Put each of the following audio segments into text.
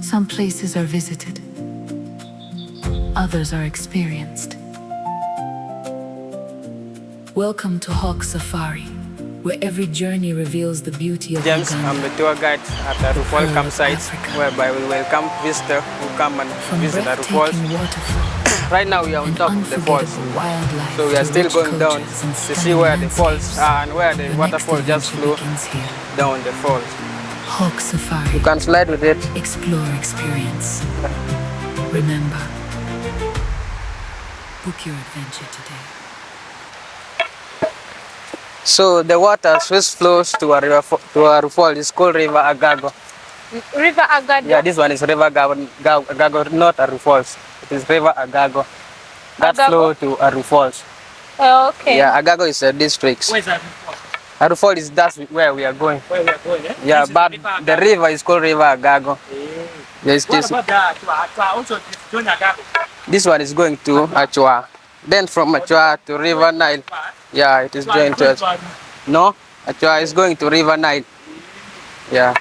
Some places are visited, others are experienced. Welcome to Hawk Safari, where every journey reveals the beauty of James, Uganda. I'm the tour guide at Aruu Falls campsite, whereby we welcome visitors who come and visit Aruu Falls. Waterfall, Right now we are on top of the falls, wildlife, so we are still going down to see where the falls are and where the waterfall just flew down the falls. Hawk Safari. You can slide with it. Explore, experience. Remember, book your adventure today. So the water which flows to Aruu Falls is called River Agago. River Agago? Yeah, this one is River Agago, not Aruu Falls. It is River Agago. That flow to Aruu Falls. Oh, okay. Yeah, Agago is a district. Where is Aruu Falls? Aruu Falls is that's where we are going. Where we are going, eh? Yeah, but the river is called River Agago. Yes, What about that? Also, join Agago? this one is going to Achua. Then from Achua to River Nile. Yeah, it is going to Achua. No, Achua is going to River Nile. Yeah.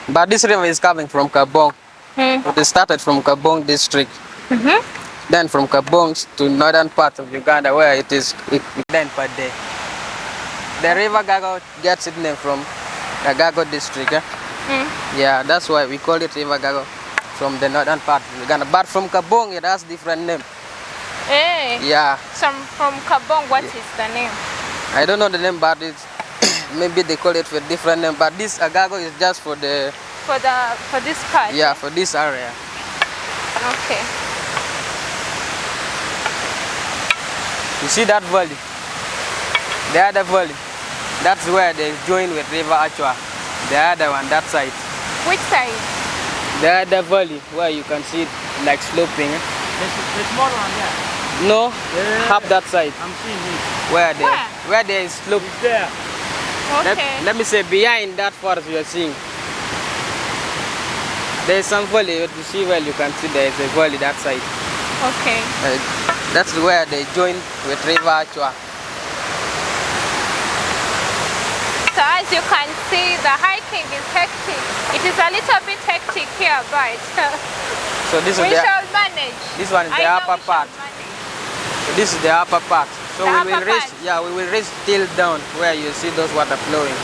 But this river is coming from Kabong. It started from Kabong district. Then from Kabong to northern part of Uganda, where it then per day. The river Gago gets its name from Agago district. Yeah, that's why we call it River Gago from the northern part of Uganda. But from Kabong, it has different name. Hey. Yeah. From Kabong, what is the name? I don't know the name, but it's maybe they call it with different name. But this Agago is just for the for this part. Yeah, for this area. Okay. You see that valley? The other valley. That's where they join with River Achua. The other one, that side. Which side? The other valley, where you can see it like sloping. The small one there. No, half that side. I'm seeing it. Where there is slope. It's there. Okay. Let me say behind that forest you are seeing. There is some valley. You see where you can see there is a valley that side. Okay. That's where they join with River Achua. So as you can see, the hiking is hectic. It is a little bit hectic here, but So this is we shall manage. This one is the upper part. So this is the upper part. So we will reach. Yeah, we will reach till down where you see those water flowing.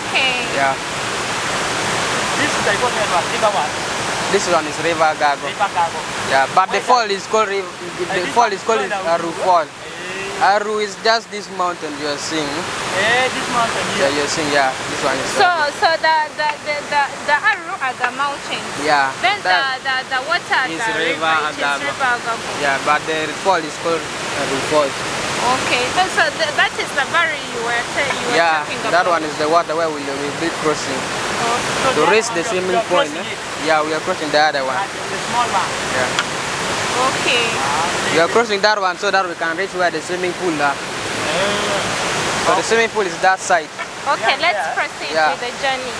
Okay. Yeah. This is the river one. This one is River Gago. River Gago. Yeah, but the fall is called Aruu Fall. Aruu is just this mountain you are seeing. This mountain here. Yeah, you're seeing. Yeah, this one is. So the Aruu are the mountains. Yeah. Then the water is the River Agago. Yeah, but the fall is called Aruu Falls. Okay. So that is the valley you were talking about. That one is the water where we will be crossing. Okay. To reach the swimming point. Yeah, we are crossing the other one. The small one. Yeah. Okay. We are crossing that one so that we can reach where the swimming pool are. So the swimming pool is that side. Okay, let's proceed with the journey.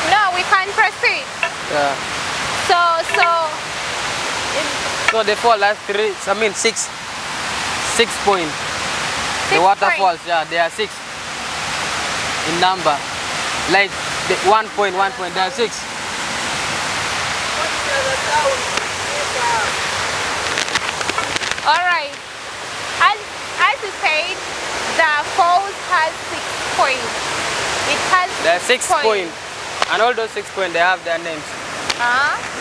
No, we can proceed. Yeah. So the fall has six points. The waterfalls, yeah, they are 6 in number. Like the 1 point, there are 6. All right. As you said, the falls has 6 points. It has There are 6 points. And all those 6 points, they have their names.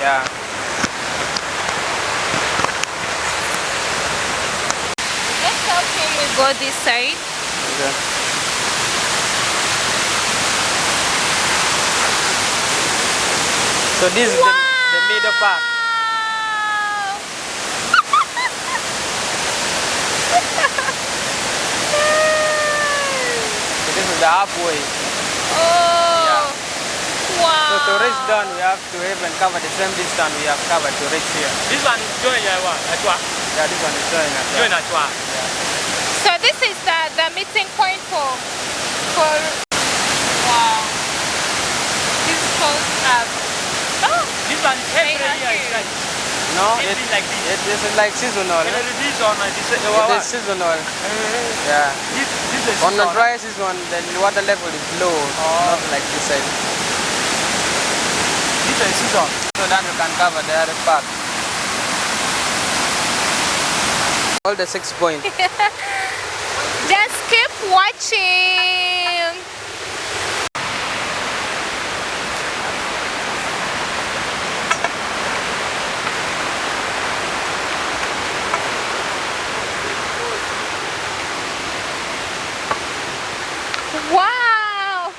Yeah. Let's help him. We go this side. Okay. So this is the middle part. So this is the halfway. Oh. Wow. So to reach down, we have to even cover the same distance we have covered to reach here. This one is join Achua. Yeah, this one is showing us. Join Achua. So this is the meeting point for wow. This goes up. Oh, This one is every Very year. accurate. It's like No, every like this. it is like seasonal. This on this It is seasonal. Yeah. This is On the seasonal. dry season, the water level is low, not like this side. This is season. So that you can cover the other part. All the 6 points. just keep watching. Wow!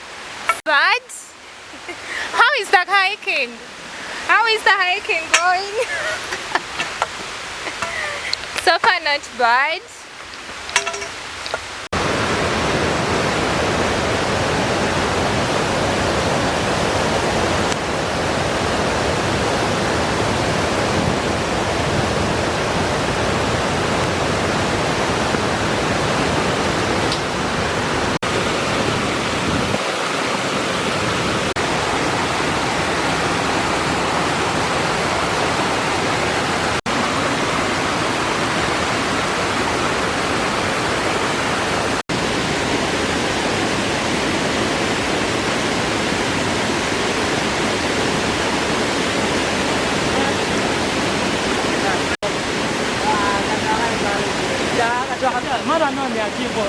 But how is that hiking? How is the hiking going? So far not bad. Mara no ni akibo.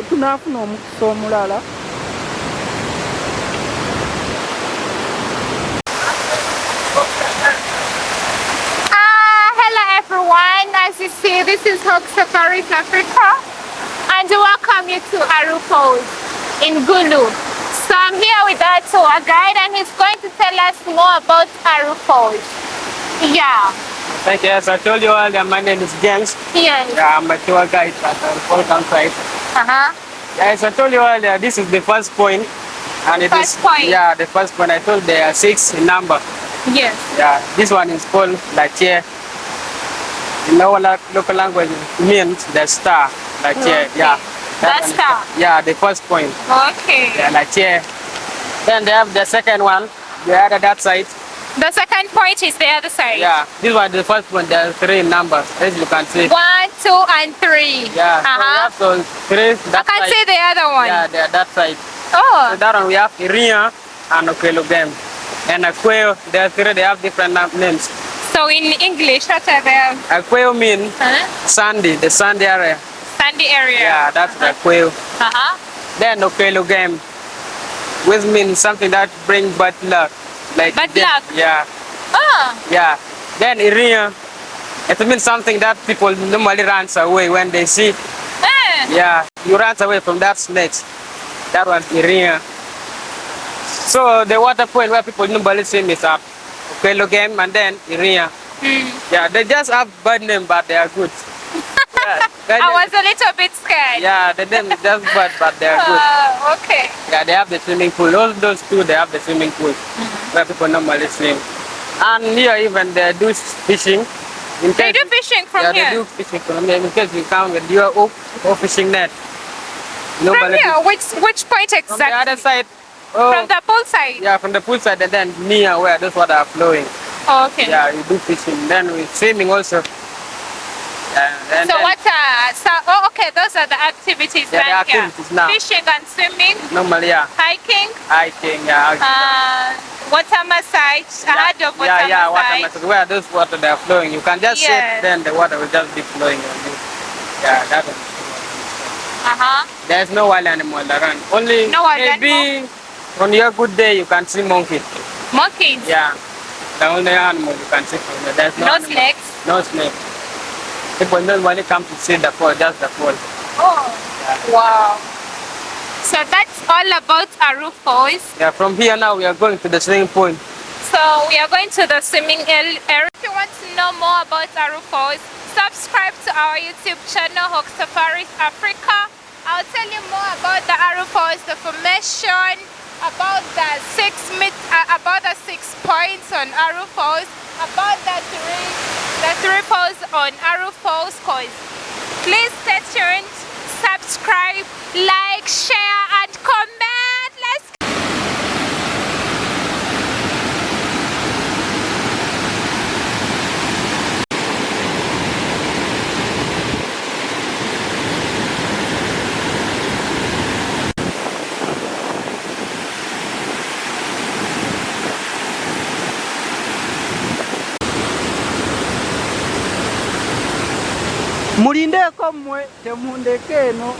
Tunafuna omukisa omulala. Hello everyone, as you see this is Hawk Safaris Africa and we welcome you to Aruu Falls in Gulu. So I'm here with our tour guide and he's going to tell us more about Aruu Falls. Yeah. Thank you. As I told you earlier, my name is James. Yes. Yeah, I'm a tour guide at the Fall campsite. Uh-huh. Yeah, as I told you earlier, this is the first point. And First point. Yeah, the first point. I told there are 6 in number. Yes. Yeah, this one is called Lache. In our local language, it means the star. Lache, Okay. yeah. The star. Yeah, the first point. Okay. Yeah, Lache. Then they have the second one, the other that side. The second point is the other side. Yeah, this one the first one. There are 3 in number, as you can see. 1, 2, and 3. Yeah, Uh-huh. so we have 3 I that can side. see the other one. Yeah, they are that side. Oh. So that one we have Iria and Okelogem. And Aqueo, there are 3, they have different names. So in English, what are the Aqueo means sandy, the sandy area. sandy area? Yeah, that's the Aqueo. Uh-huh. Then Okelogem, which means something that brings bad luck. Like Bad death. luck? Yeah, Oh. yeah. Then Iria, it means something that people normally run away when they see. Yeah, you run away from that snake. That was Iria. So the water point where people normally swim is up Okelogem and then Iria. Yeah, they just have bad name, but they are good. Yeah, I was a little bit scared. yeah, the name is just bad, but they are good. Okay. Yeah, they have the swimming pool. All those 2, they have the swimming pool where people normally swim. And here even they do fishing. In They case do fishing from yeah, here? they do fishing from here. In case you come with your own fishing net. From Nobody here? Which point From the other exactly? side. Oh, From the pool side? yeah, from the pool side and then near where those water are flowing. Okay. Yeah, you do fishing. Then we swimming also. And So then what okay, those are the activities Yeah, the done here. activities now. Fishing and swimming, normally, yeah, hiking, hiking, yeah. water massage, a hard of water water massage. massage. Where those water they are flowing, you can just Yes. sit, then the water will just be flowing on you. Yeah, that is. Uh-huh. There's no wild animal around. Only No wild maybe on your good day you can see monkey. Monkeys. Yeah, the only animal you can see from there. There's no No animal. snakes. No snake. People don't want to come to see the fall, just the fall. Oh, wow. So that's all about Aruu Falls. Yeah, from here now we are going to the swimming point. So we are going to the swimming area. If you want to know more about Aruu Falls, subscribe to our YouTube channel, Hawk Safaris Africa. I'll tell you more about the Aruu Falls, the formation, about the 6 points on Aruu Falls, about the three falls on Aruu Falls. Please stay tuned, subscribe, like, share, and comment. Let's go. Mulindeko mmwe temundeke eno